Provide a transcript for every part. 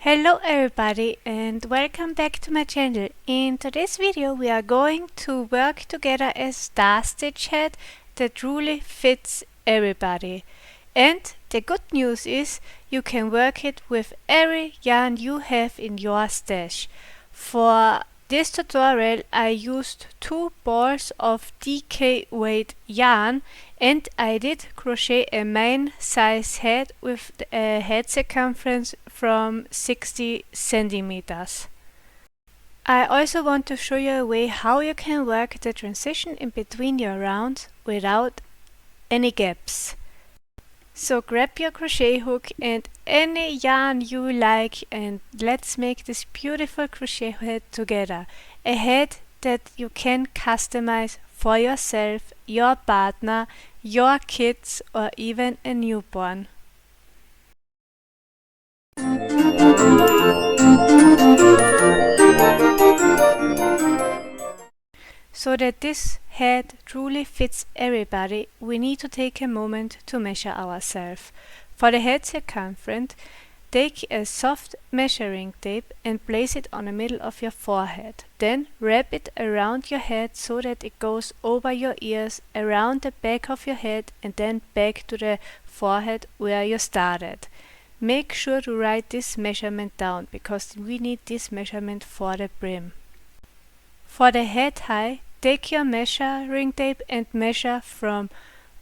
Hello everybody and welcome back to my channel. In today's video we are going to work together a star stitch head that truly fits everybody. And the good news is you can work it with every yarn you have in your stash. For this tutorial I used 2 balls of DK weight yarn and I did crochet a main size head with a head circumference from 60 centimeters. I also want to show you a way how you can work the transition in between your rounds without any gaps. So grab your crochet hook and any yarn you like and let's make this beautiful crochet head together. A head that you can customize for yourself, your partner, your kids or even a newborn. So that this head truly fits everybody, we need to take a moment to measure ourselves. For the head circumference, take a soft measuring tape and place it on the middle of your forehead. Then wrap it around your head so that it goes over your ears, around the back of your head and then back to the forehead where you started. Make sure to write this measurement down because we need this measurement for the brim. For the head height, take your measuring tape and measure from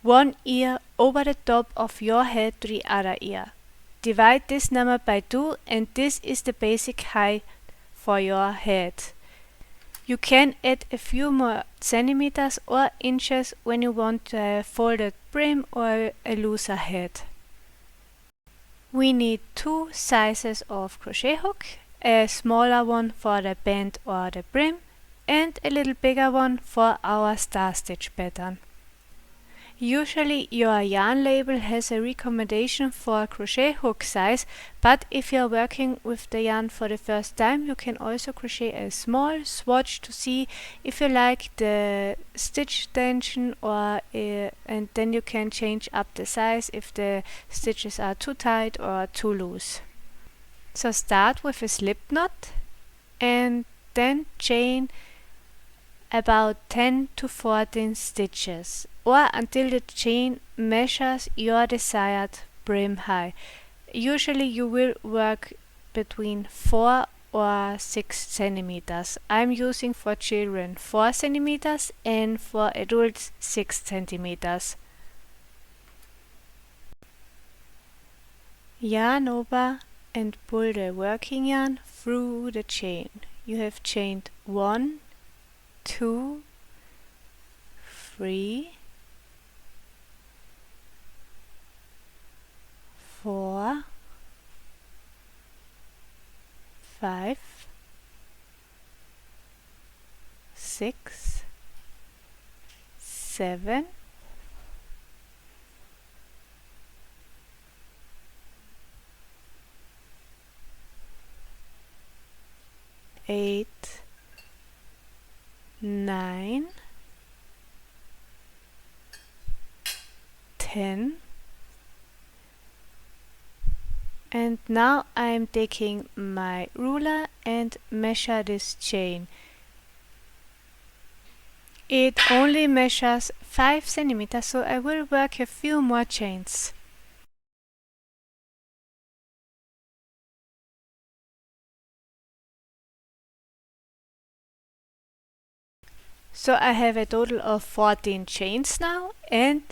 one ear over the top of your head to the other ear. Divide this number by 2 and this is the basic height for your head. You can add a few more centimeters or inches when you want a folded brim or a looser head. We need 2 sizes of crochet hook, a smaller one for the band or the brim and a little bigger one for our star stitch pattern. Usually your yarn label has a recommendation for crochet hook size, but if you are working with the yarn for the first time you can also crochet a small swatch to see if you like the stitch tension or and then you can change up the size if the stitches are too tight or too loose. So start with a slip knot and then chain about 10 to 14 stitches or until the chain measures your desired brim height. Usually you will work between 4 or 6 centimeters. I'm using for children 4 centimeters and for adults 6 centimeters. Yarn over and pull the working yarn through the chain. You have chained 1, 2, 3, 4, 5, 6, 7, 8, 9, 10, and now I'm taking my ruler and measure this chain. It only measures 5 centimeters, so I will work a few more chains. So I have a total of 14 chains now and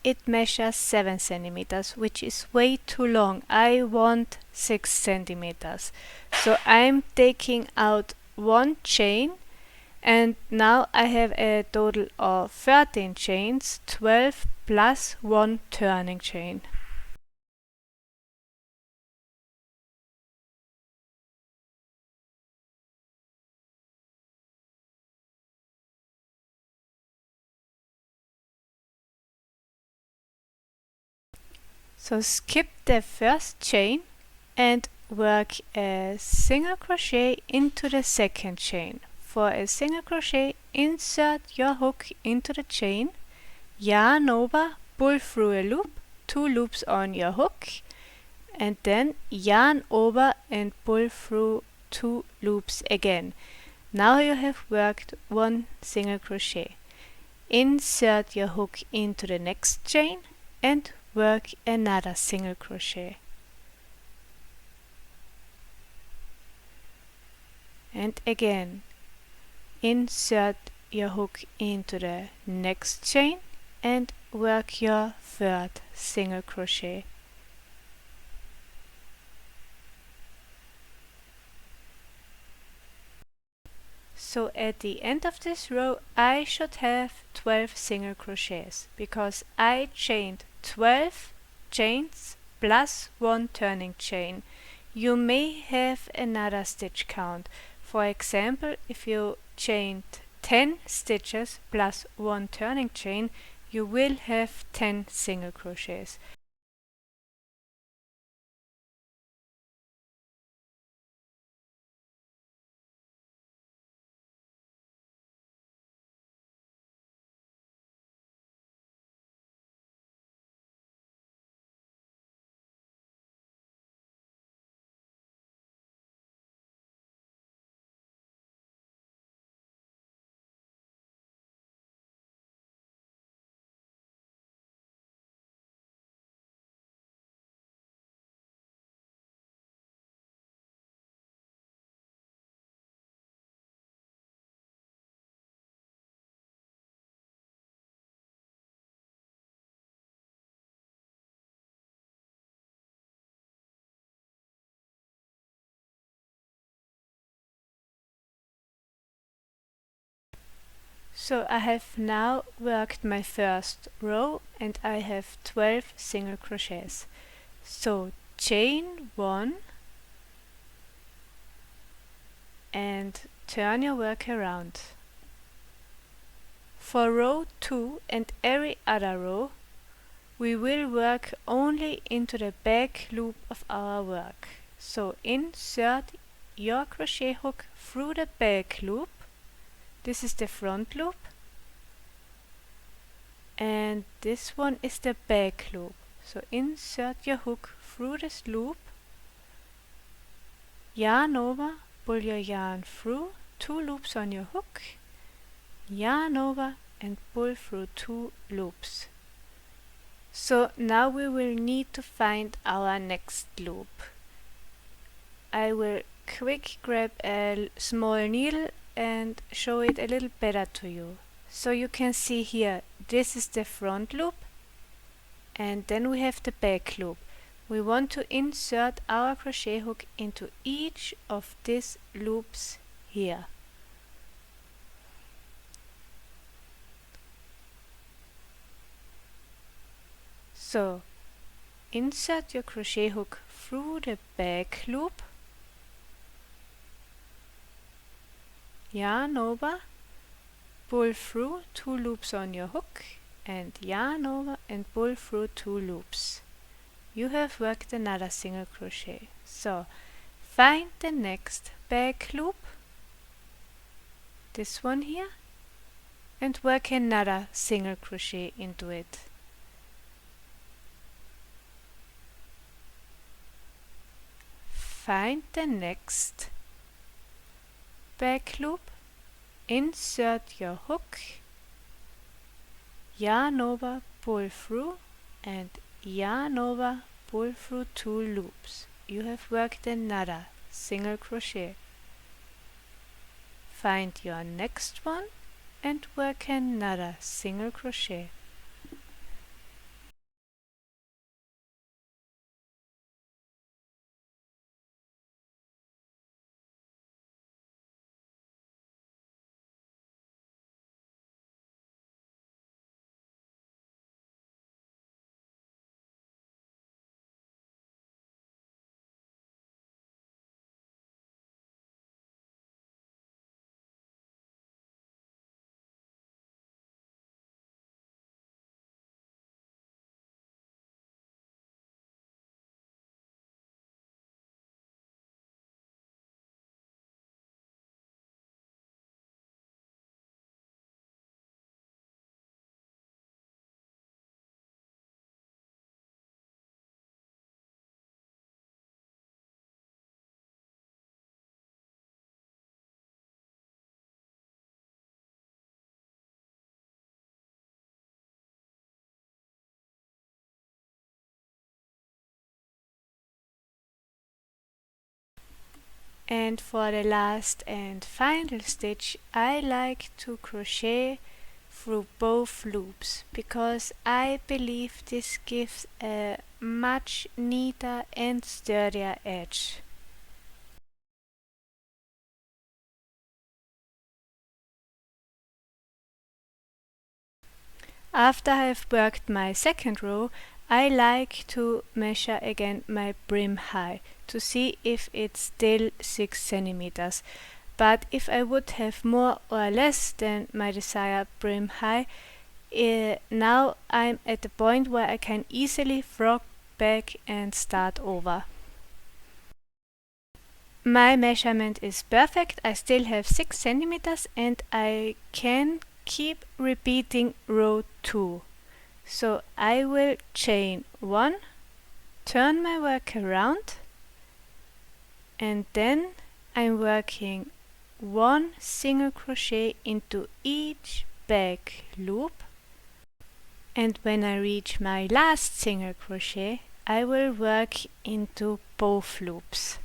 it measures 7 centimeters, which is way too long. I want 6 centimeters. So I'm taking out one chain and now I have a total of 13 chains, 12 plus 1 turning chain. So skip the first chain and work a single crochet into the second chain. For a single crochet, insert your hook into the chain, yarn over, pull through a loop, 2 loops on your hook and then yarn over and pull through 2 loops again. Now you have worked 1 single crochet. Insert your hook into the next chain and work another single crochet. And again, insert your hook into the next chain and work your third single crochet. So at the end of this row I should have 12 single crochets because I chained 12 chains plus 1 turning chain. You may have another stitch count. For example, if you chained 10 stitches plus 1 turning chain, you will have 10 single crochets. So I have now worked my first row and I have 12 single crochets. So chain 1 and turn your work around. For row 2 and every other row, we will work only into the back loop of our work. So insert your crochet hook through the back loop. This is the front loop and this one is the back loop. So insert your hook through this loop, yarn over, pull your yarn through, 2 loops on your hook, yarn over and pull through 2 loops. So now we will need to find our next loop. I will quick grab a small needle and show it a little better to you. So you can see here, this is the front loop and then we have the back loop. We want to insert our crochet hook into each of these loops here. So insert your crochet hook through the back loop, yarn over, pull through 2 loops on your hook and yarn over and pull through 2 loops. You have worked another single crochet. So find the next back loop, this one here, and work another single crochet into it. Find the next back loop, insert your hook, yarn over, pull through and yarn over, pull through 2 loops. You have worked another single crochet. Find your next one and work another single crochet. And for the last and final stitch, I like to crochet through both loops because I believe this gives a much neater and sturdier edge. After I've worked my second row, I like to measure again my brim height to see if it's still 6 centimeters. But if I would have more or less than my desired brim height, now I'm at the point where I can easily frog back and start over. My measurement is perfect. I still have 6 centimeters and I can keep repeating row 2. So I will chain 1, turn my work around, and then I'm working 1 single crochet into each back loop, and when I reach my last single crochet I will work into both loops.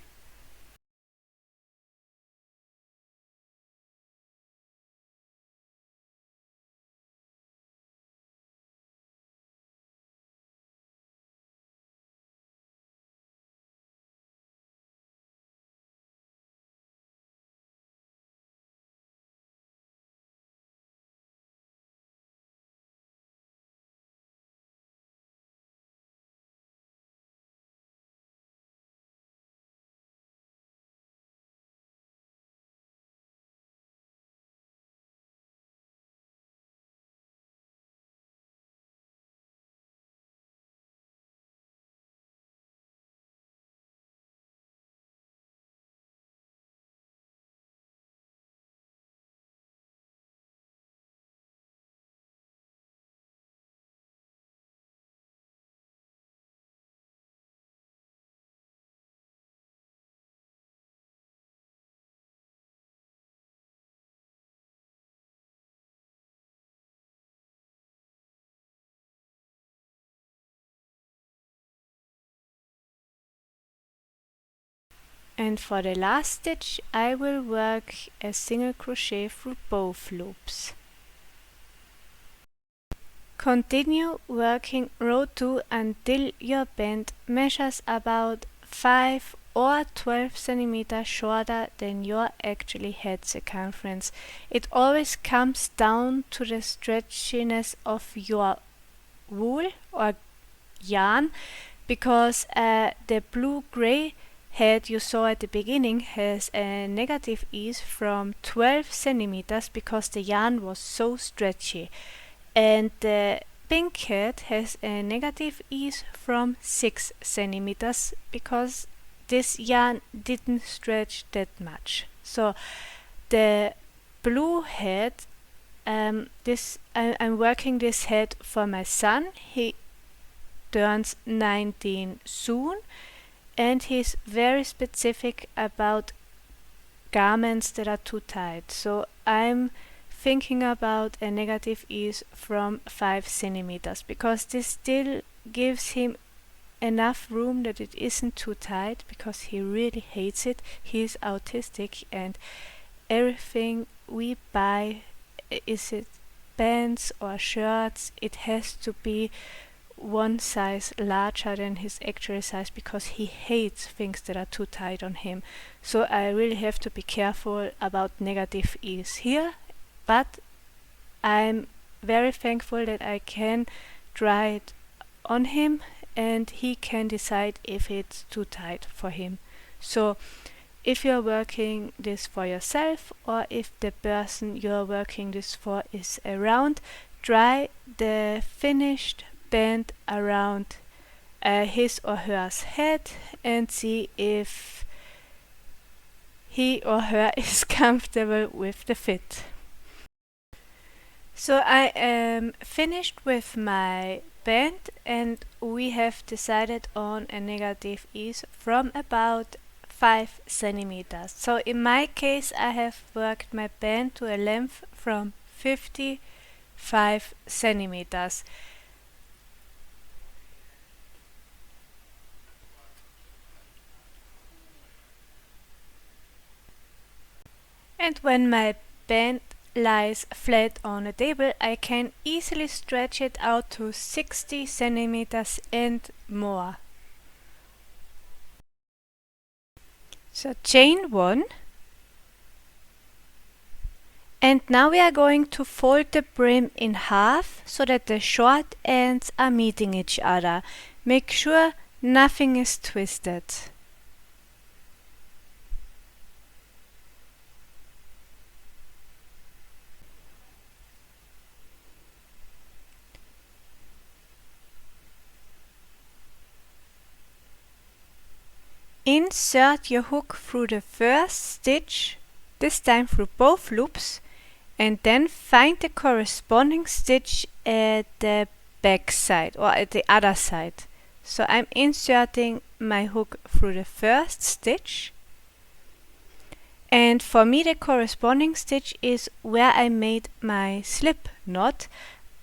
And for the last stitch I will work a single crochet through both loops. Continue working row 2 until your band measures about 5 or 12 centimeters shorter than your actually head circumference. It always comes down to the stretchiness of your wool or yarn, because the blue-gray head you saw at the beginning has a negative ease from 12 centimeters because the yarn was so stretchy, and the pink head has a negative ease from 6 centimeters because this yarn didn't stretch that much. So the blue head, I'm working this head for my son. He turns 19 soon and he's very specific about garments that are too tight. So I'm thinking about a negative ease from 5 centimeters because this still gives him enough room that it isn't too tight, because he really hates it. He's autistic and everything we buy, is it pants or shirts, it has to be one size larger than his actual size because he hates things that are too tight on him. So I really have to be careful about negative ease here, but I'm very thankful that I can try it on him and he can decide if it's too tight for him. So if you're working this for yourself or if the person you're working this for is around, try the finished band around his or her head and see if he or her is comfortable with the fit. So I am finished with my band and we have decided on a negative ease from about 5 centimeters. So in my case I have worked my band to a length from 55 centimeters. And when my band lies flat on a table, I can easily stretch it out to 60 centimeters and more. So chain 1, and now we are going to fold the brim in half so that the short ends are meeting each other. Make sure nothing is twisted. Insert your hook through the first stitch, this time through both loops, and then find the corresponding stitch at the back side or at the other side. So I'm inserting my hook through the first stitch, and for me the corresponding stitch is where I made my slip knot,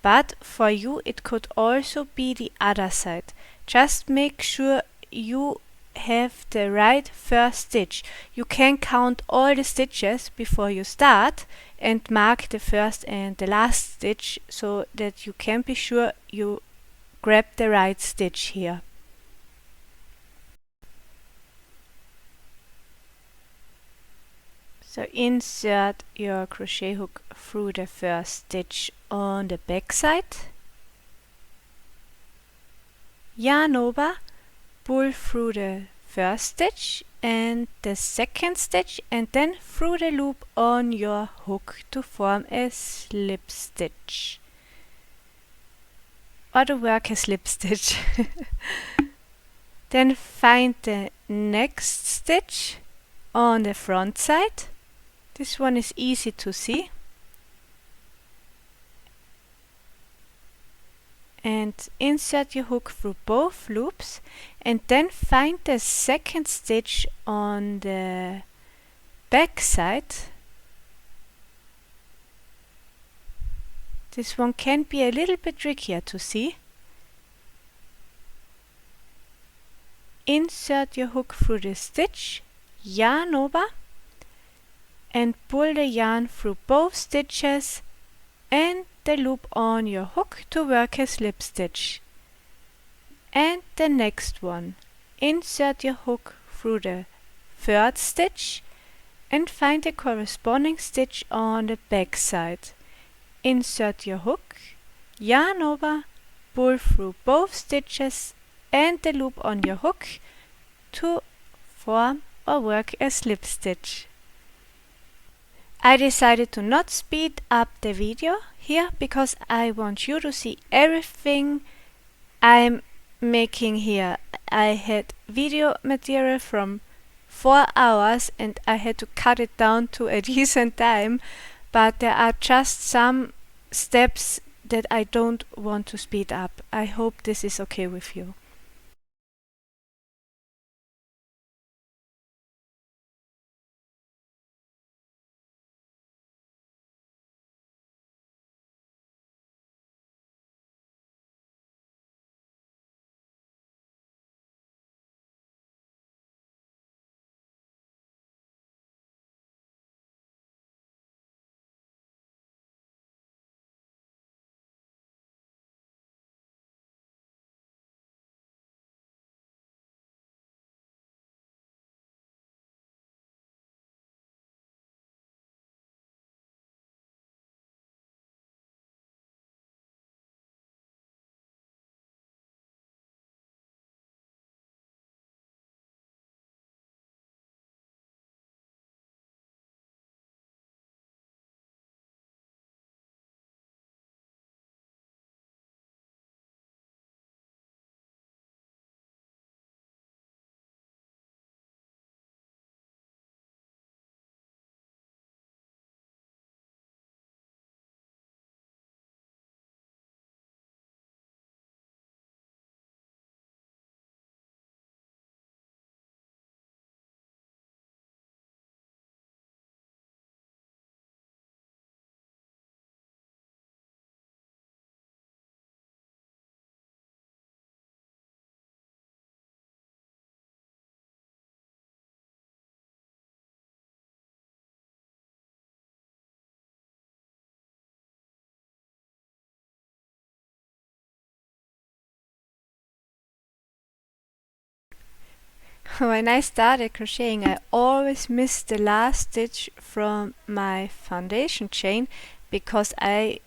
but for you it could also be the other side. Just make sure you have the right first stitch. You can count all the stitches before you start and mark the first and the last stitch so that you can be sure you grab the right stitch here. So insert your crochet hook through the first stitch on the back side, yarn over, pull through the first stitch and the second stitch, and then through the loop on your hook to form a slip stitch or to work a slip stitch. Then find the next stitch on the front side. This one is easy to see. And insert your hook through both loops, and then find the second stitch on the back side. This one can be a little bit trickier to see. Insert your hook through the stitch, yarn over, and pull the yarn through both stitches and the loop on your hook to work a slip stitch. And the next one, insert your hook through the third stitch and find the corresponding stitch on the back side. Insert your hook, yarn over, pull through both stitches and the loop on your hook to form or work a slip stitch. I decided to not speed up the video here because I want you to see everything I'm making here. I had video material from 4 hours and I had to cut it down to a decent time, but there are just some steps that I don't want to speed up. I hope this is okay with you. When I started crocheting, I always missed the last stitch from my foundation chain because I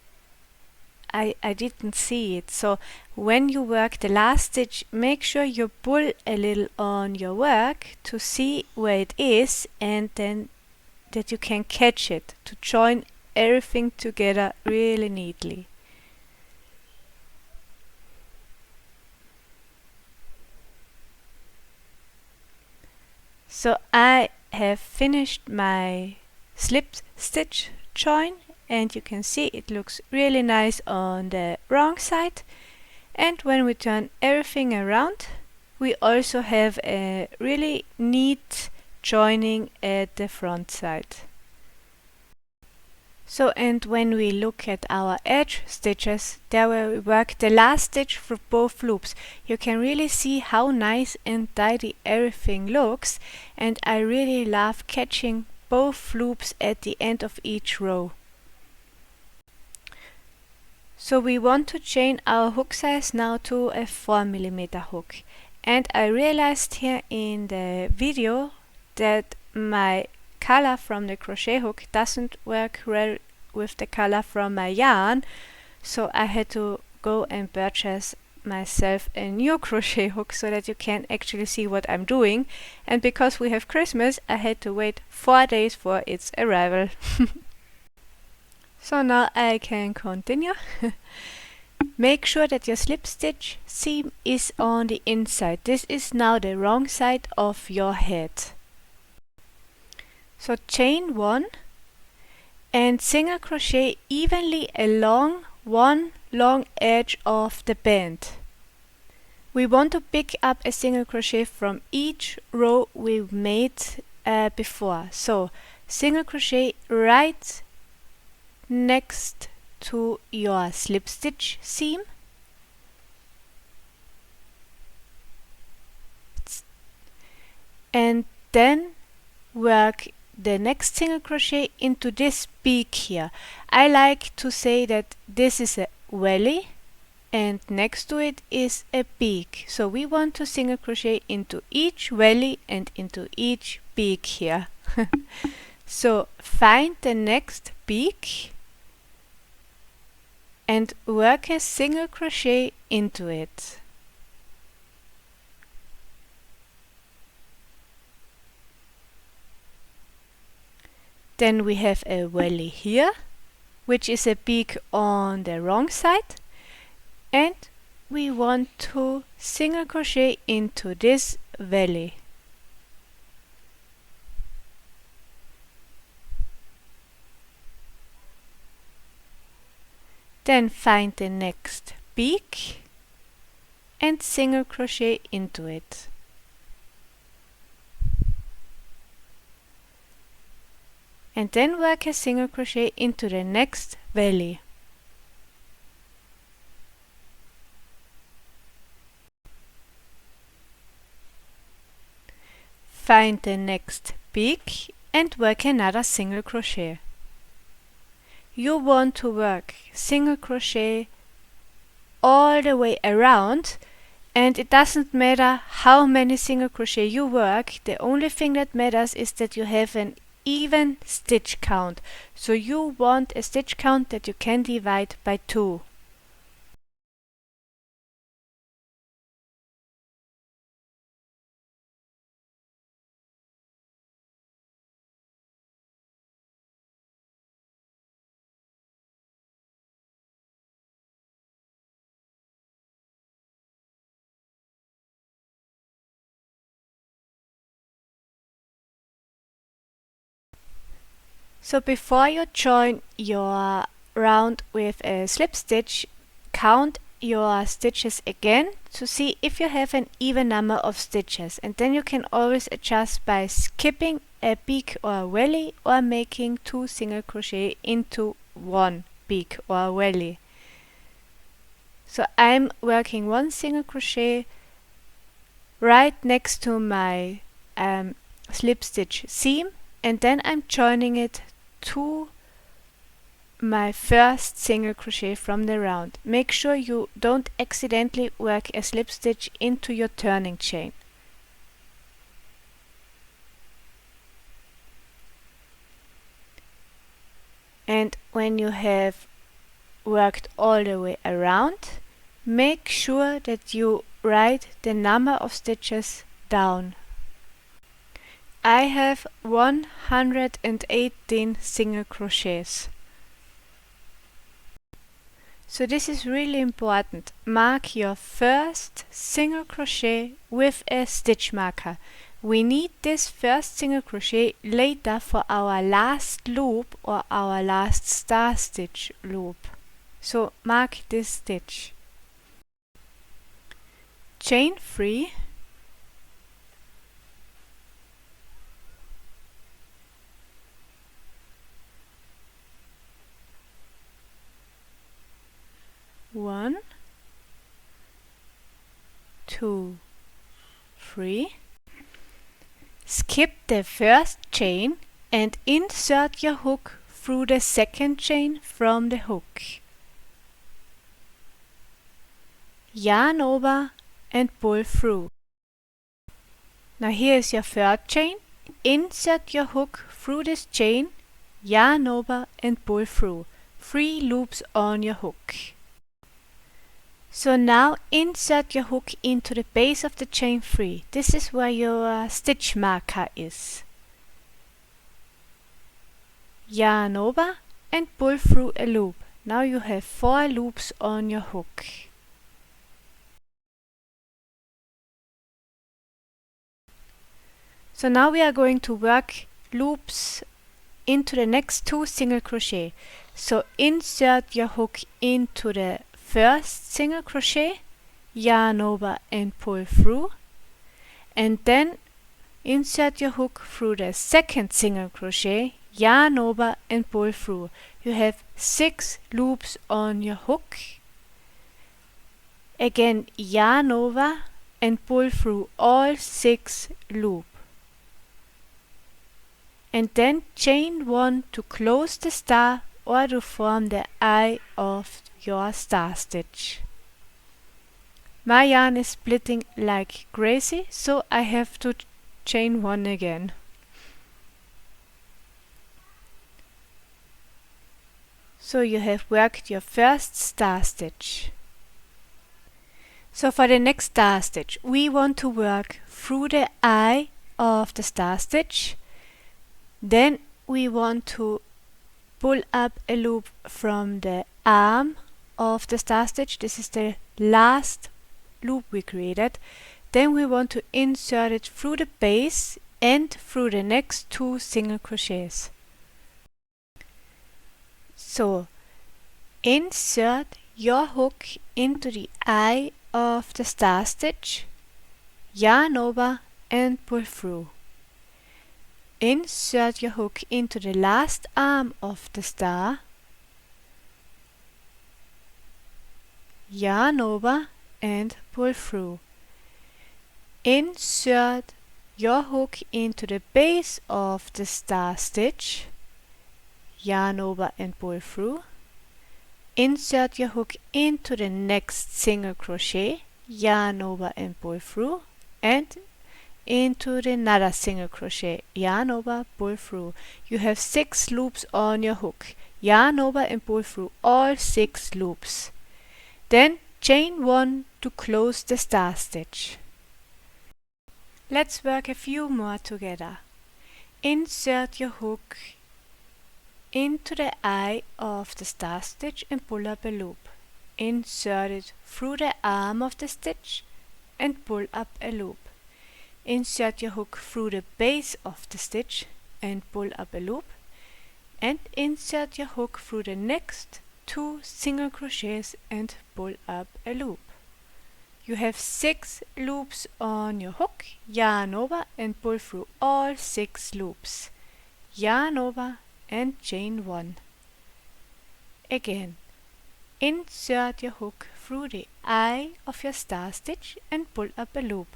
didn't see it. So when you work the last stitch, make sure you pull a little on your work to see where it is, and then that you can catch it to join everything together really neatly. So I have finished my slip stitch join, and you can see it looks really nice on the wrong side. And when we turn everything around, we also have a really neat joining at the front side. So, and when we look at our edge stitches, there where we work the last stitch for both loops, you can really see how nice and tidy everything looks, and I really love catching both loops at the end of each row. So we want to chain our hook size now to a 4mm hook, and I realized here in the video that my color from the crochet hook doesn't work well with the color from my yarn, so I had to go and purchase myself a new crochet hook so that you can actually see what I'm doing. And because we have Christmas, I had to wait 4 days for its arrival. So now I can continue. Make sure that your slip stitch seam is on the inside. This is now the wrong side of your head. So chain 1 and single crochet evenly along one long edge of the band. We want to pick up a single crochet from each row we made before. So single crochet right next to your slip stitch seam, and then work the next single crochet into this beak here. I like to say that this is a valley and next to it is a beak. So we want to single crochet into each valley and into each beak here. So find the next beak and work a single crochet into it. Then we have a valley here, which is a beak on the wrong side, and we want to single crochet into this valley. Then find the next beak and single crochet into it. And then work a single crochet into the next valley. Find the next beak and work another single crochet. You want to work single crochet all the way around, and it doesn't matter how many single crochet you work. The only thing that matters is that you have an even stitch count. So you want a stitch count that you can divide by 2. So before you join your round with a slip stitch, count your stitches again to see if you have an even number of stitches, and then you can always adjust by skipping a beak or a valley or making 2 single crochet into 1 beak or valley. So I'm working 1 single crochet right next to my slip stitch seam, and then I'm joining it to my first single crochet from the round. Make sure you don't accidentally work a slip stitch into your turning chain. And when you have worked all the way around, make sure that you write the number of stitches down. I have 118 single crochets. So this is really important. Mark your first single crochet with a stitch marker. We need this first single crochet later for our last loop or our last star stitch loop. So mark this stitch. Chain 3, one, 2, 3. Skip the first chain and insert your hook through the second chain from the hook. Yarn over and pull through. Now here is your third chain. Insert your hook through this chain, yarn over and pull through. 3 loops on your hook. So now insert your hook into the base of the chain 3. This is where your stitch marker is. Yarn over and pull through a loop. Now you have 4 loops on your hook. So now we are going to work loops into the next 2 single crochet. So insert your hook into the first single crochet, yarn over and pull through, and then insert your hook through the second single crochet, yarn over and pull through. You have 6 loops on your hook. Again, yarn over and pull through all 6 loops. And then chain 1 to close the star or to form the eye of your star stitch. My yarn is splitting like crazy, so I have to chain 1 again. So you have worked your first star stitch. So for the next star stitch, we want to work through the eye of the star stitch. Then we want to pull up a loop from the arm of the star stitch. This is the last loop we created. Then we want to insert it through the base and through the next 2 single crochets. So insert your hook into the eye of the star stitch, yarn over and pull through. Insert your hook into the last arm of the star, yarn over and pull through. Insert your hook into the base of the star stitch, yarn over and pull through. Insert your hook into the next single crochet, yarn over and pull through, and into another single crochet, yarn over, pull through. You have 6 loops on your hook. Yarn over and pull through all 6 loops. Then chain 1 to close the star stitch. Let's work a few more together. Insert your hook into the eye of the star stitch and pull up a loop. Insert it through the arm of the stitch and pull up a loop. Insert your hook through the base of the stitch and pull up a loop, and insert your hook through the next 2 single crochets and pull up a loop. You have 6 loops on your hook. Yarn over and pull through all 6 loops. Yarn over and chain 1. Again, insert your hook through the eye of your star stitch and pull up a loop.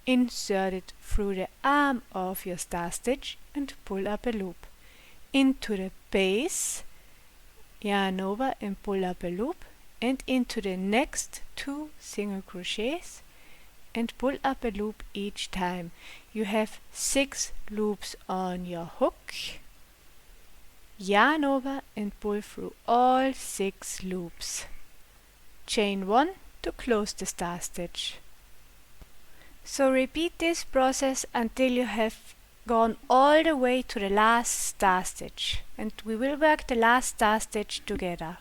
Insert it through the arm of your star stitch and pull up a loop. Into the base, yarn over and pull up a loop, and into the next 2 single crochets and pull up a loop each time. You have 6 loops on your hook. yarn over and pull through all 6 loops. Chain 1 to close the star stitch. So repeat this process until you have gone all the way to the last star stitch, and we will work the last star stitch together.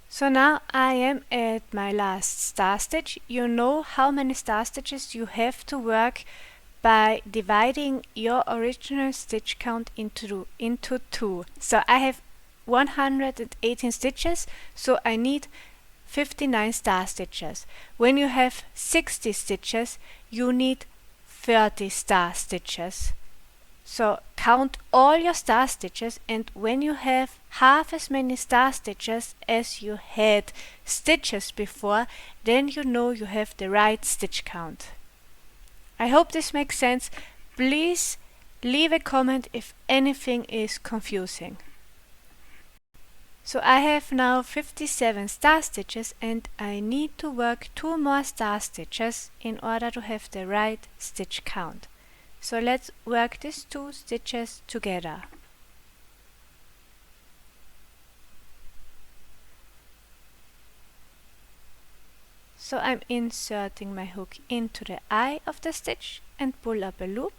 So now I am at my last star stitch. You know how many star stitches you have to work by dividing your original stitch count into 2. So I have 118 stitches, so I need 59 star stitches. When you have 60 stitches, you need 30 star stitches. So count all your star stitches, and when you have half as many star stitches as you had stitches before, then you know you have the right stitch count. I hope this makes sense. Please leave a comment if anything is confusing. So I have now 57 star stitches, and I need to work 2 more star stitches in order to have the right stitch count. So let's work these 2 stitches together. So I'm inserting my hook into the eye of the stitch and pull up a loop,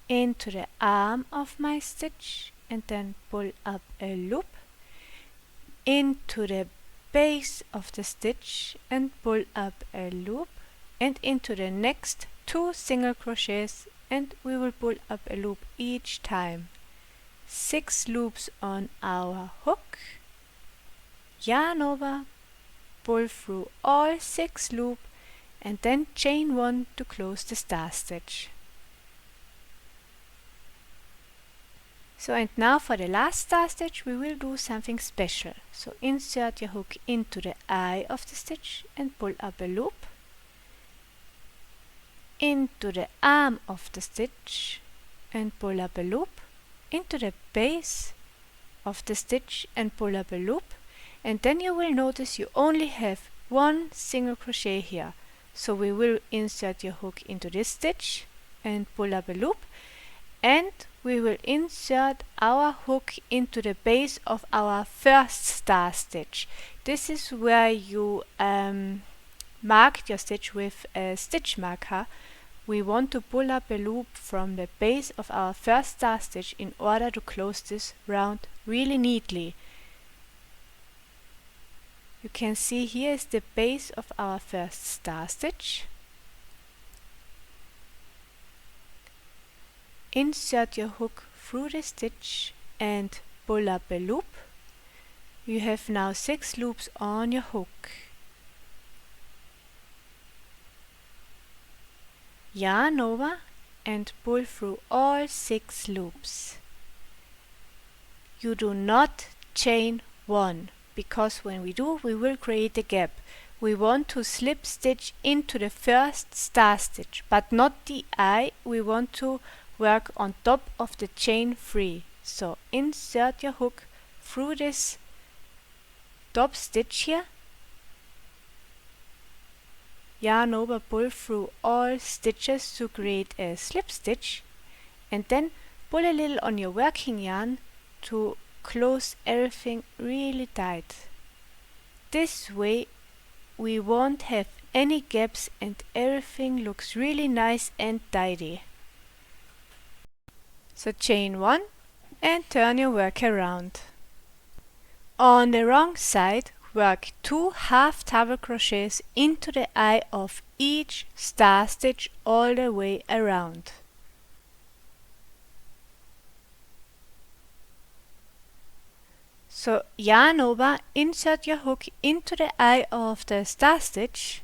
into the arm of my stitch and then pull up a loop, into the base of the stitch and pull up a loop, and into the next 2 single crochets, and we will pull up a loop each time. 6 loops on our hook, yarn over, pull through all 6 loops, and then chain 1 to close the star stitch. So and now for the last star stitch we will do something special. So insert your hook into the eye of the stitch and pull up a loop, into the arm of the stitch and pull up a loop, into the base of the stitch and pull up a loop, and then you will notice you only have 1 single crochet here. So we will insert your hook into this stitch and pull up a loop, and we will insert our hook into the base of our first star stitch. This is where you mark your stitch with a stitch marker. We want to pull up a loop from the base of our first star stitch in order to close this round really neatly. You can see here is the base of our first star stitch. Insert your hook through the stitch and pull up a loop. You have now 6 loops on your hook. Yarn over and pull through all 6 loops. You do not chain 1, because when we do, we will create a gap. We want to slip stitch into the first star stitch, but not the eye. We want to work on top of the chain 3. So insert your hook through this top stitch here, yarn over, pull through all stitches to create a slip stitch, and then pull a little on your working yarn to close everything really tight. This way we won't have any gaps and everything looks really nice and tidy. So chain 1 and turn your work around. On the wrong side, work 2 half double crochets into the eye of each star stitch all the way around. So yarn over, insert your hook into the eye of the star stitch,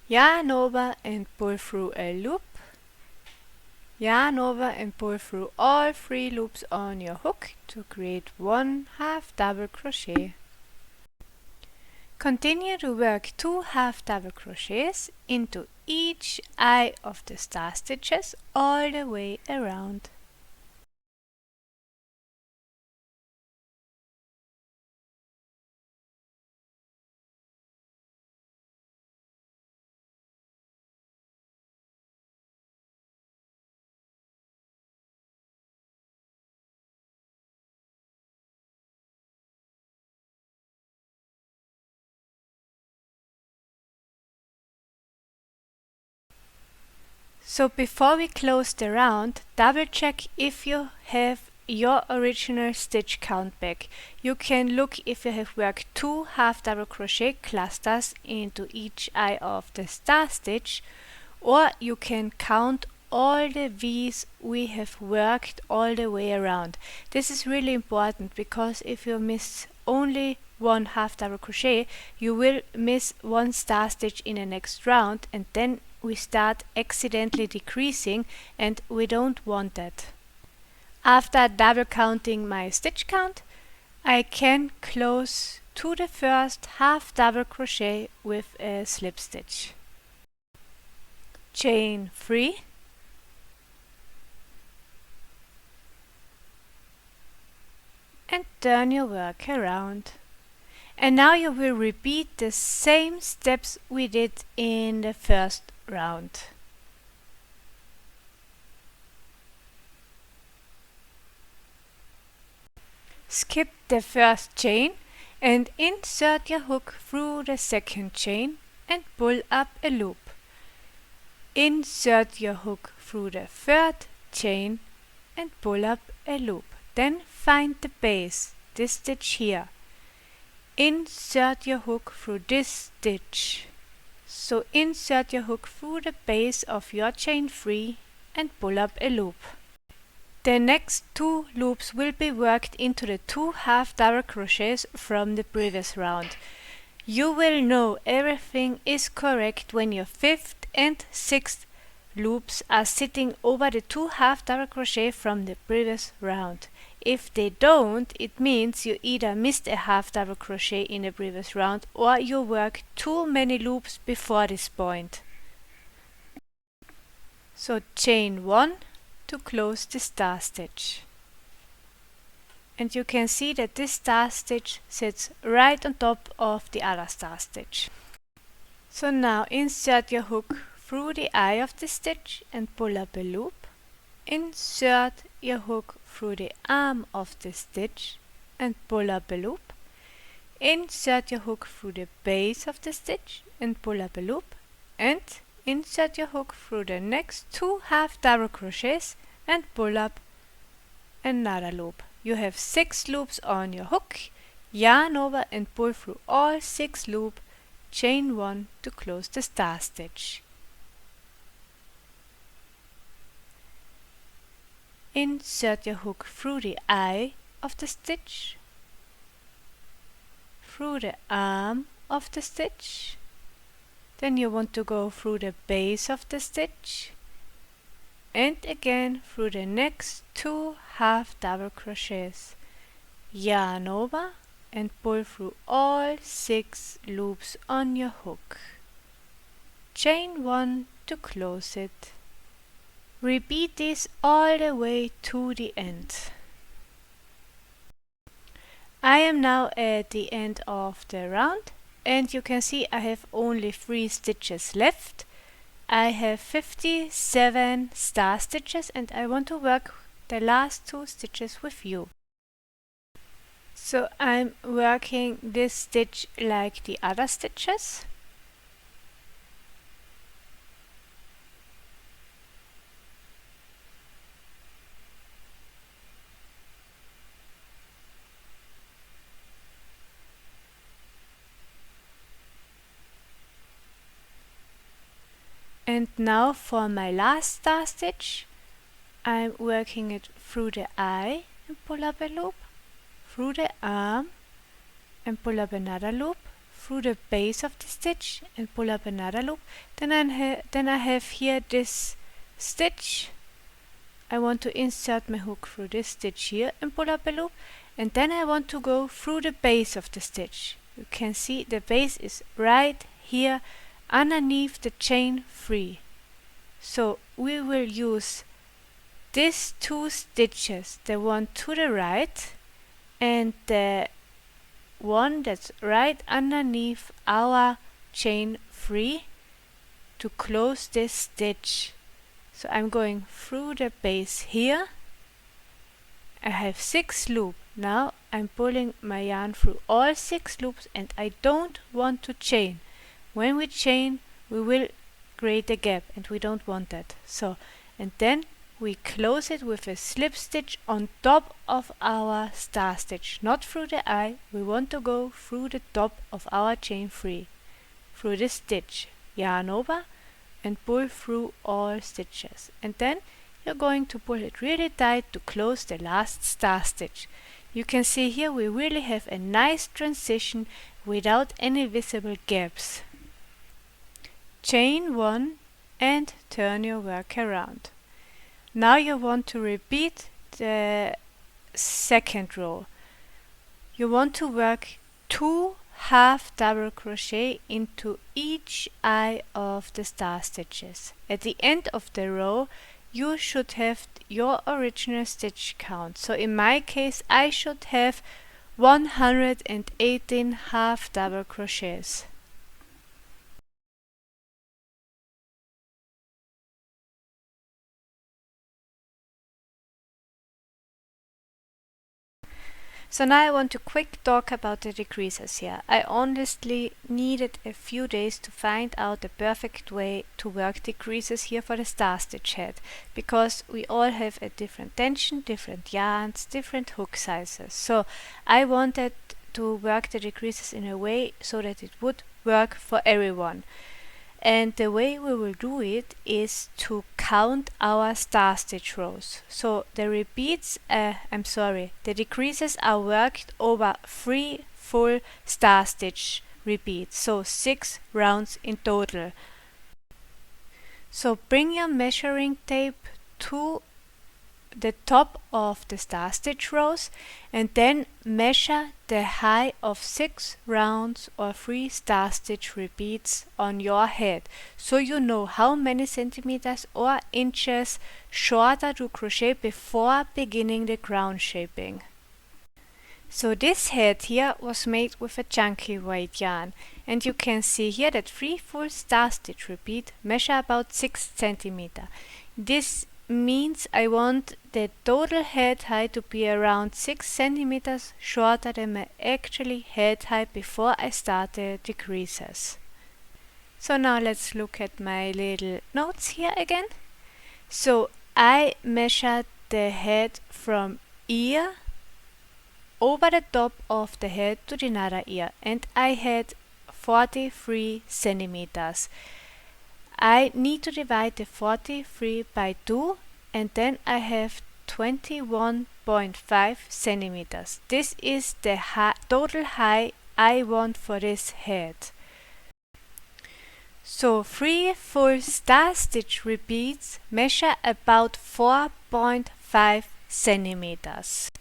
yarn over and pull through a loop, yarn over and pull through all 3 loops on your hook to create 1 half double crochet. Continue to work 2 half double crochets into each eye of the star stitches all the way around. So before we close the round, double check if you have your original stitch count back. You can look if you have worked 2 half double crochet clusters into each eye of the star stitch, or you can count all the V's we have worked all the way around. This is really important because if you miss only one half double crochet, you will miss one star stitch in the next round, and then we start accidentally decreasing, and we don't want that. After double counting my stitch count, I can close to the first half double crochet with a slip stitch. Chain 3, and turn your work around. And now you will repeat the same steps we did in the first round. Skip the first chain and insert your hook through the second chain and pull up a loop. Insert your hook through the third chain and pull up a loop. Then find the base, this stitch here. Insert your hook through this stitch. So insert your hook through the base of your chain 3 and pull up a loop. The next 2 loops will be worked into the 2 half double crochets from the previous round. You will know everything is correct when your 5th and 6th loops are sitting over the 2 half double crochet from the previous round. If they don't, it means you either missed a half double crochet in the previous round or you worked too many loops before this point. So chain 1 to close the star stitch. And you can see that this star stitch sits right on top of the other star stitch. So now insert your hook through the eye of the stitch and pull up a loop. Insert your hook through the arm of the stitch and pull up a loop. Insert your hook through the base of the stitch and pull up a loop. And insert your hook through the next 2 half double crochets and pull up another loop. You have 6 loops on your hook. Yarn over and pull through all 6 loops. Chain 1 to close the star stitch. Insert your hook through the eye of the stitch, through the arm of the stitch. Then you want to go through the base of the stitch and again through the next 2 half double crochets. Yarn over and pull through all 6 loops on your hook. Chain 1 to close it. Repeat this all the way to the end. I am now at the end of the round, and you can see I have only 3 stitches left. I have 57 star stitches and I want to work the last 2 stitches with you. So I'm working this stitch like the other stitches. And now for my last star stitch, I'm working it through the eye and pull up a loop, through the arm and pull up another loop, through the base of the stitch and pull up another loop. Then I have here this stitch. I want to insert my hook through this stitch here and pull up a loop, and then I want to go through the base of the stitch. You can see the base is right here underneath the chain 3. So we will use these 2 stitches, the one to the right and the one that's right underneath our chain 3 to close this stitch. So I'm going through the base here. I have 6 loops. Now I'm pulling my yarn through all 6 loops and I don't want to chain. When we chain, we will create a gap, and we don't want that. So, and then we close it with a slip stitch on top of our star stitch, not through the eye. We want to go through the top of our chain 3, through the stitch, yarn over and pull through all stitches, and then you're going to pull it really tight to close the last star stitch. You can see here we really have a nice transition without any visible gaps. Chain 1 and turn your work around. Now you want to repeat the second row. You want to work 2 half double crochet into each eye of the star stitches. At the end of the row you should have your original stitch count. So in my case I should have 118 half double crochets. So now I want to quick talk about the decreases here. I honestly needed a few days to find out the perfect way to work decreases here for the star stitch head, because we all have a different tension, different yarns, different hook sizes. So I wanted to work the decreases in a way so that it would work for everyone. And the way we will do it is to count our star stitch rows. So the repeats, the decreases are worked over 3 full star stitch repeats, so 6 rounds in total. So bring your measuring tape to the top of the star stitch rows and then measure the height of 6 rounds or 3 star stitch repeats on your head, so you know how many centimeters or inches shorter to crochet before beginning the crown shaping. So this head here was made with a chunky white yarn, and you can see here that 3 full star stitch repeat measure about 6 centimeters. This means I want the total head height to be around 6 centimeters shorter than my actually head height before I start the decreases. So now let's look at my little notes here again. So I measured the head from ear over the top of the head to the another ear, and I had 43 centimeters. I need to divide the 43 by 2, and then I have 21.5 centimeters. This is the total height I want for this head. So 3 full star stitch repeats measure about 4.5 centimeters.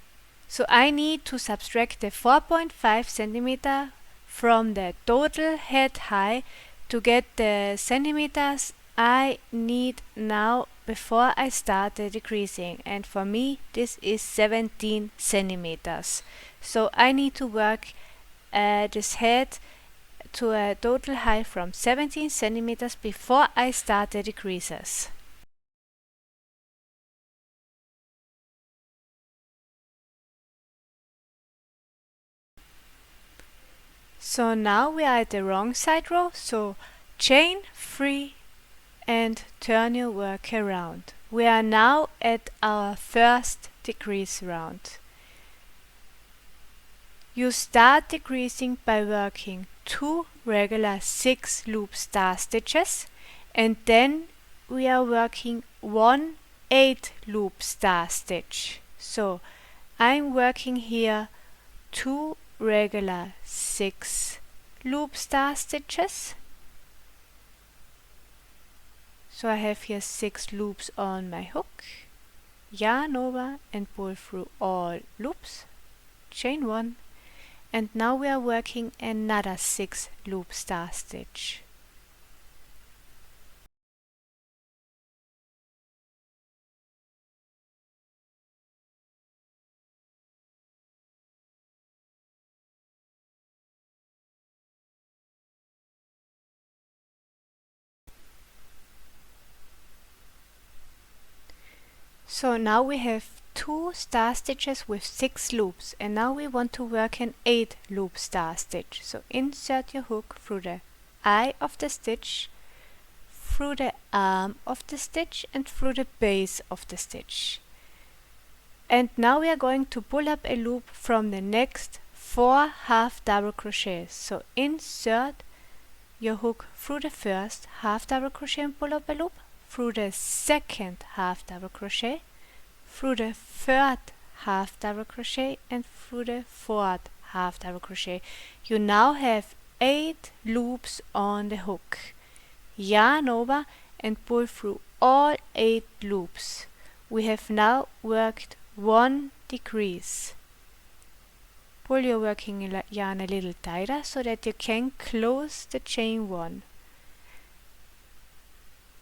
So I need to subtract the 4.5 centimeter from the total head height to get the centimeters I need now before I start the decreasing, and for me this is 17 centimeters. So I need to work this head to a total height from 17 centimeters before I start the decreases. So now we are at the wrong side row, so chain 3 and turn your work around. We are now at our first decrease round. You start decreasing by working 2 regular 6 loop star stitches, and then we are working 1 8 loop star stitch. So I'm working here 2 regular 6 loop star stitches. So I have here 6 loops on my hook, yarn over and pull through all loops, chain 1, and now we are working another 6 loop star stitch. So now we have 2 star stitches with 6 loops, and now we want to work an 8 loop star stitch. So insert your hook through the eye of the stitch, through the arm of the stitch and through the base of the stitch. And now we are going to pull up a loop from the next 4 half double crochets. So insert your hook through the first half double crochet and pull up a loop, through the second half double crochet, through the third half double crochet, and through the fourth half double crochet. You now have 8 loops on the hook. Yarn over and pull through all 8 loops. We have now worked 1 decrease. Pull your working yarn a little tighter so that you can close the chain 1.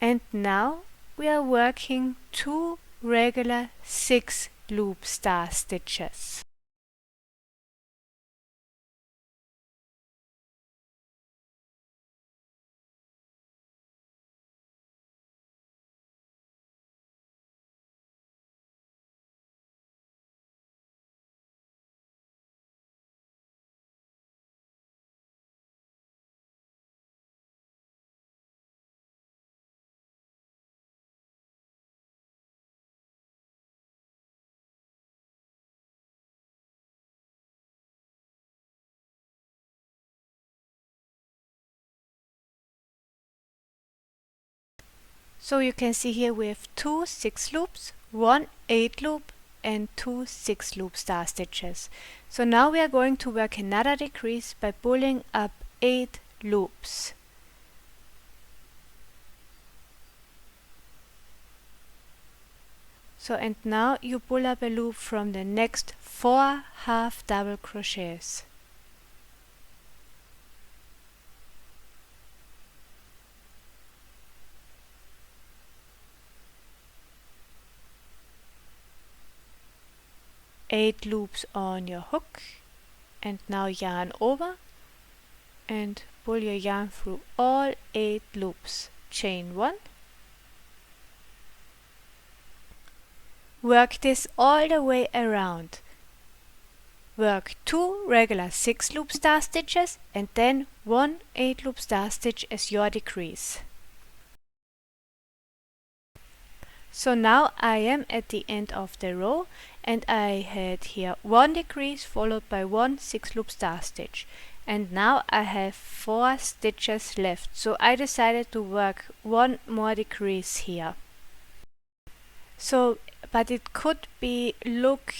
And now we are working 2 regular 6 loop star stitches. So you can see here we have 2 6 loops, 1 8 loop, and 2 6 loop star stitches. So now we are going to work another decrease by pulling up 8 loops. So and now you pull up a loop from the next 4 half double crochets. Eight loops on your hook, and now yarn over and pull your yarn through all 8 loops. Chain 1. Work this all the way around. Work 2 regular 6 loop star stitches and then 1 8 loop star stitch as your decrease. So now I am at the end of the row, and I had here 1 decrease followed by 1 6 loop star stitch, and now I have 4 stitches left, so I decided to work 1 more decrease here. So but it could be look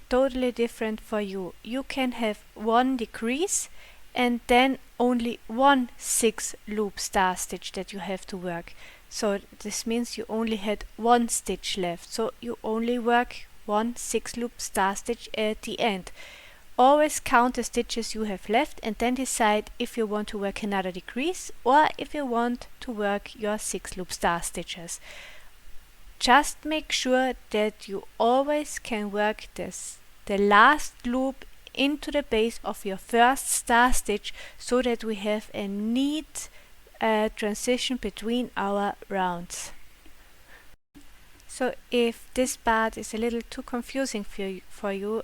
totally different for you. You can have 1 decrease and then only 1 6 loop star stitch that you have to work. So this means you only had 1 stitch left, so you only work 1 6 loop star stitch at the end. Always count the stitches you have left and then decide if you want to work another decrease or if you want to work your 6 loop star stitches. Just make sure that you always can work the last loop into the base of your first star stitch so that we have a neat transition between our rounds. So if this part is a little too confusing for you,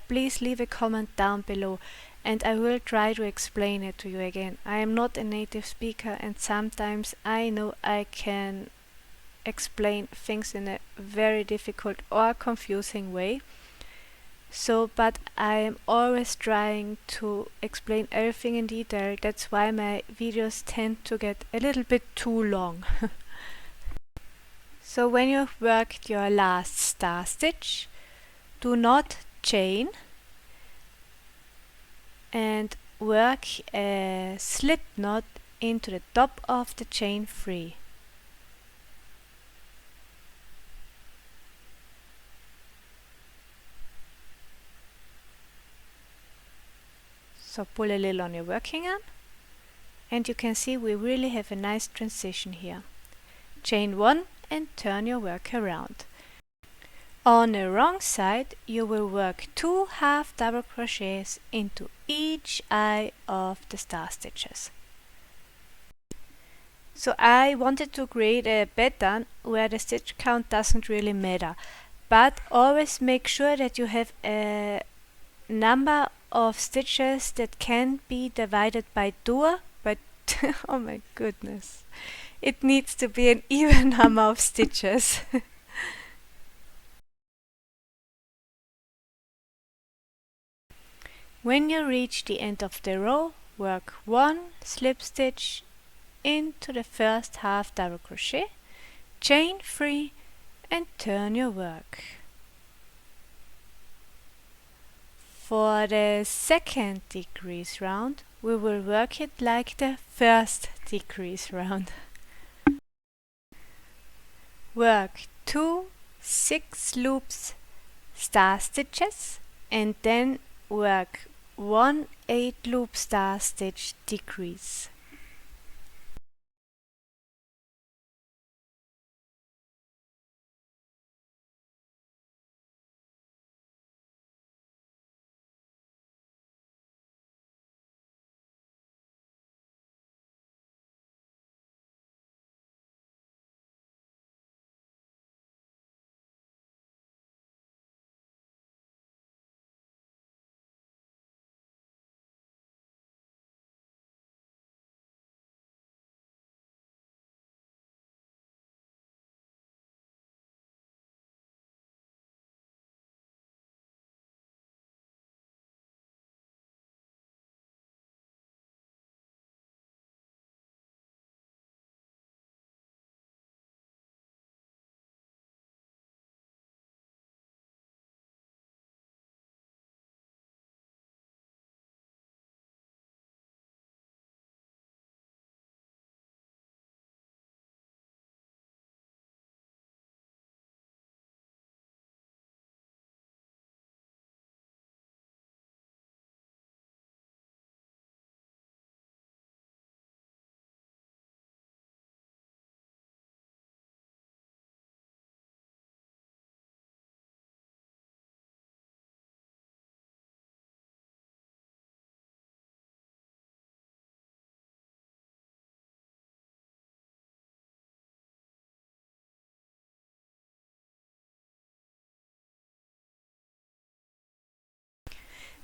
please leave a comment down below and I will try to explain it to you again. I am not a native speaker and sometimes I know I can explain things in a very difficult or confusing way. So, but I am always trying to explain everything in detail. That's why my videos tend to get a little bit too long. So when you've worked your last star stitch, do not chain and work a slip knot into the top of the chain 3. So pull a little on your working yarn and you can see we really have a nice transition here. Chain 1 and turn your work around. On the wrong side you will work 2 half double crochets into each eye of the star stitches. So I wanted to create a pattern where the stitch count doesn't really matter, but always make sure that you have a number of stitches that can be divided by 2, but oh my goodness, It needs to be an even number of stitches. When you reach the end of the row, work 1 slip stitch into the first half double crochet, chain 3 and turn your work. For the second decrease round, we will work it like the first decrease round. Work 2 6 loops star stitches and then work 1 8 loop star stitch decrease.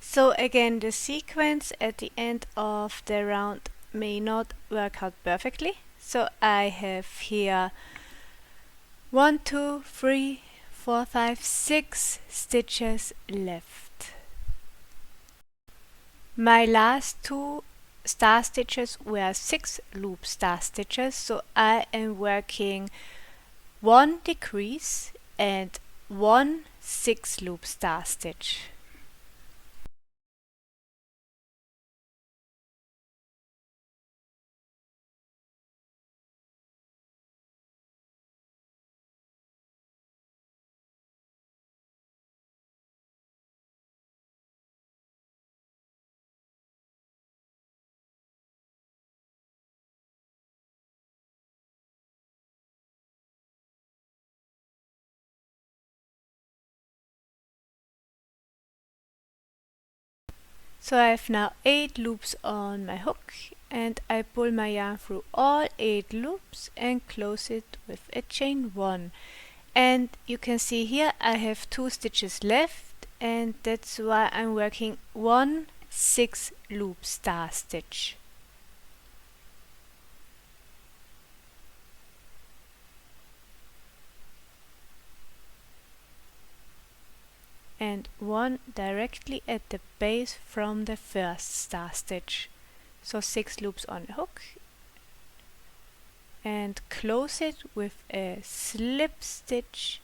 So again, the sequence at the end of the round may not work out perfectly. So I have here 1 2 3 4 5 6 stitches left. My last 2 star stitches were 6 loop star stitches, so I am working 1 decrease and 1 6 loop star stitch. So I have now 8 loops on my hook and I pull my yarn through all 8 loops and close it with a chain 1. And you can see here I have 2 stitches left, and that's why I'm working 1 6 loop star stitch. And 1 directly at the base from the first star stitch. So 6 loops on the hook and close it with a slip stitch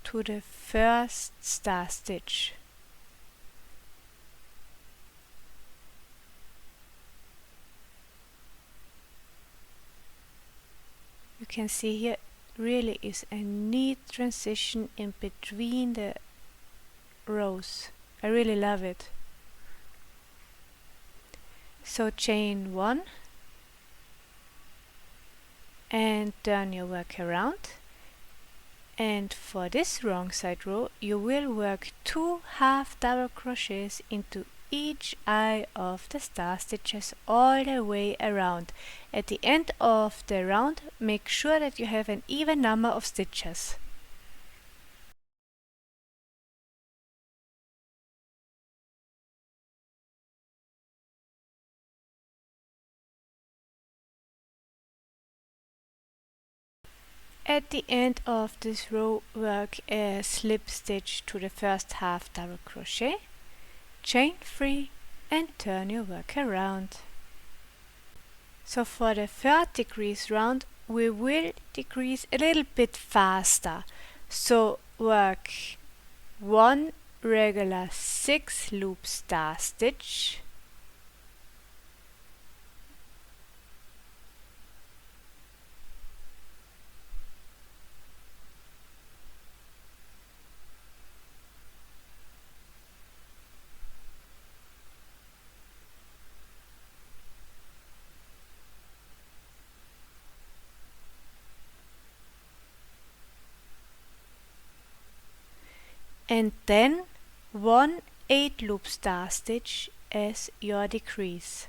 to the first star stitch. You can see here really is a neat transition in between the rows. I really love it. So chain 1 and turn your work around, and for this wrong side row you will work 2 half double crochets into each eye of the star stitches all the way around. At the end of the round, make sure that you have an even number of stitches. At the end of this row, work a slip stitch to the first half double crochet, chain 3 and turn your work around. So for the 3rd decrease round we will decrease a little bit faster. So work 1 regular 6 loop star stitch, and then 1 8 loop star stitch as your decrease.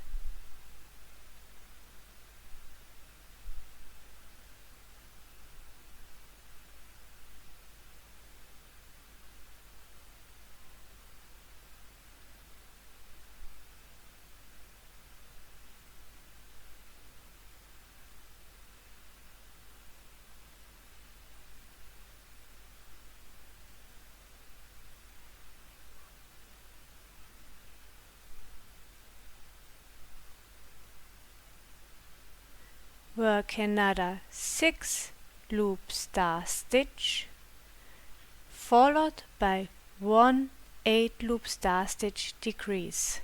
Work another 6 loop star stitch, followed by 1 8 loop star stitch decrease.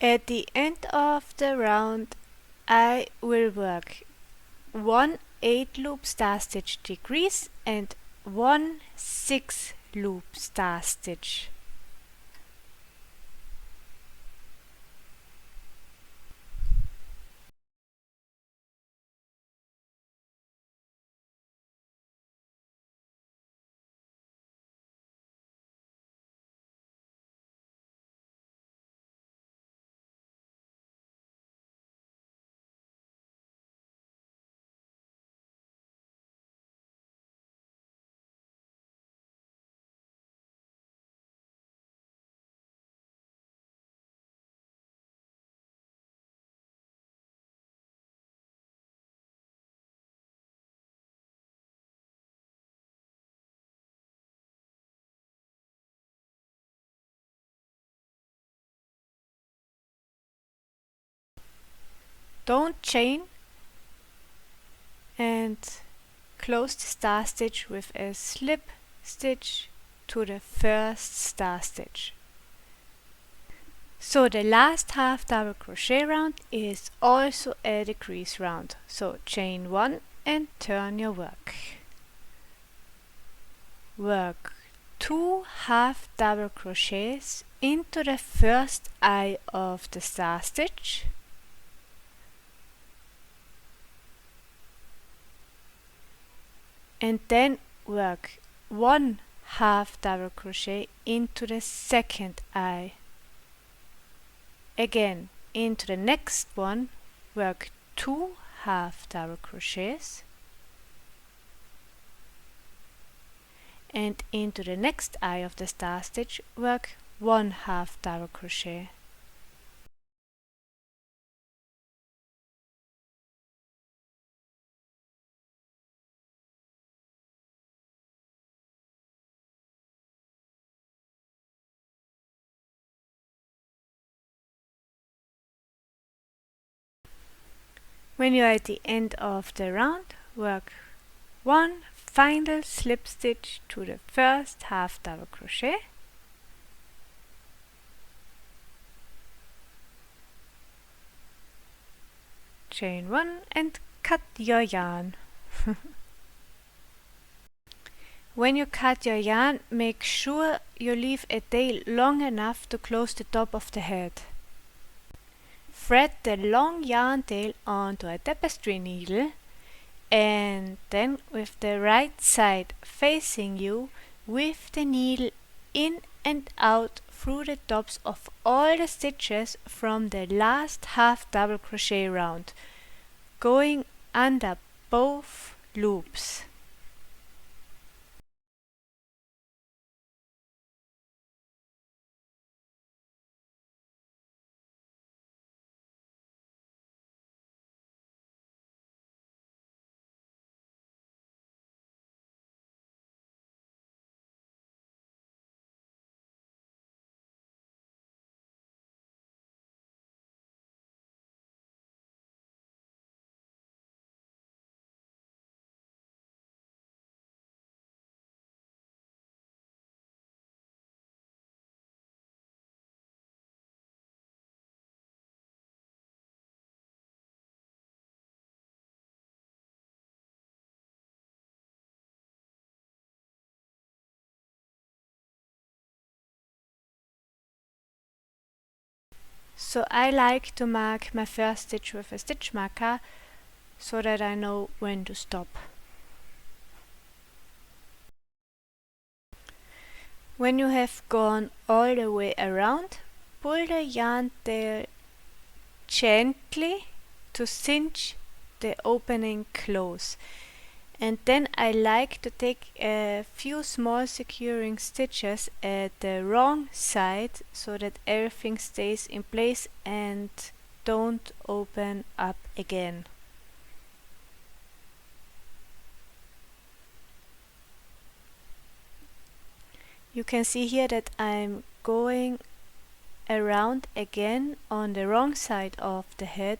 At the end of the round I will work 1 8 loop star stitch decrease and 1 6 loop star stitch. Don't chain and close the star stitch with a slip stitch to the first star stitch. So the last half double crochet round is also a decrease round. So chain 1 and turn your work. Work 2 half double crochets into the first eye of the star stitch, and then work 1 half double crochet into the second eye. Again, into the next one work 2 half double crochets, and into the next eye of the star stitch work 1 half double crochet. When you are at the end of the round, work 1 final slip stitch to the first half double crochet, chain 1 and cut your yarn. When you cut your yarn, make sure you leave a tail long enough to close the top of the head. Thread the long yarn tail onto a tapestry needle and then with the right side facing you, weave the needle in and out through the tops of all the stitches from the last half double crochet round, going under both loops. So I like to mark my first stitch with a stitch marker so that I know when to stop. When you have gone all the way around, pull the yarn tail gently to cinch the opening close. And then I like to take a few small securing stitches at the wrong side so that everything stays in place and don't open up again. You can see here that I'm going around again on the wrong side of the head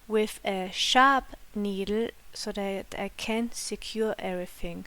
with a sharp needle so that I can secure everything.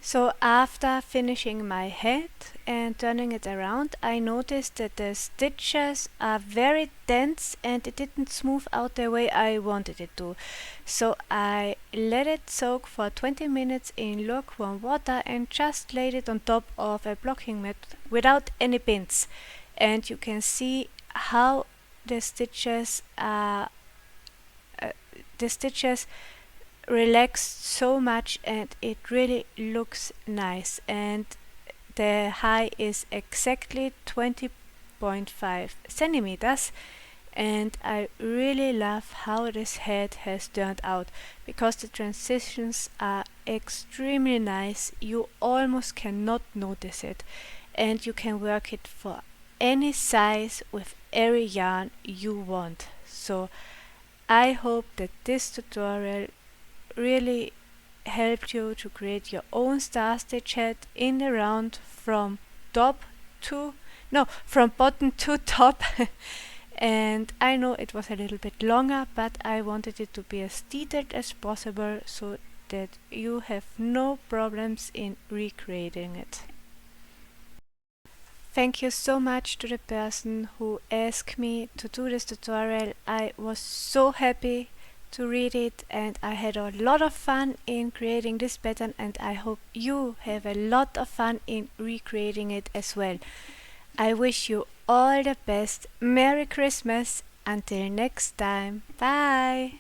So after finishing my head and turning it around, I noticed that the stitches are very dense and it didn't smooth out the way I wanted it to. So I let it soak for 20 minutes in lukewarm water and just laid it on top of a blocking mat without any pins. And you can see how the stitches relaxed so much and it really looks nice, and the height is exactly 20.5 centimeters, and I really love how this head has turned out because the transitions are extremely nice. You almost cannot notice it, and you can work it for any size with every yarn you want. So I hope that this tutorial really helped you to create your own star stitch head in the round from bottom to top. And I know it was a little bit longer, but I wanted it to be as detailed as possible so that you have no problems in recreating it. Thank you so much to the person who asked me to do this tutorial. I was so happy to read it and I had a lot of fun in creating this pattern, and I hope you have a lot of fun in recreating it as well. I wish you all the best. Merry Christmas. Until next time. Bye.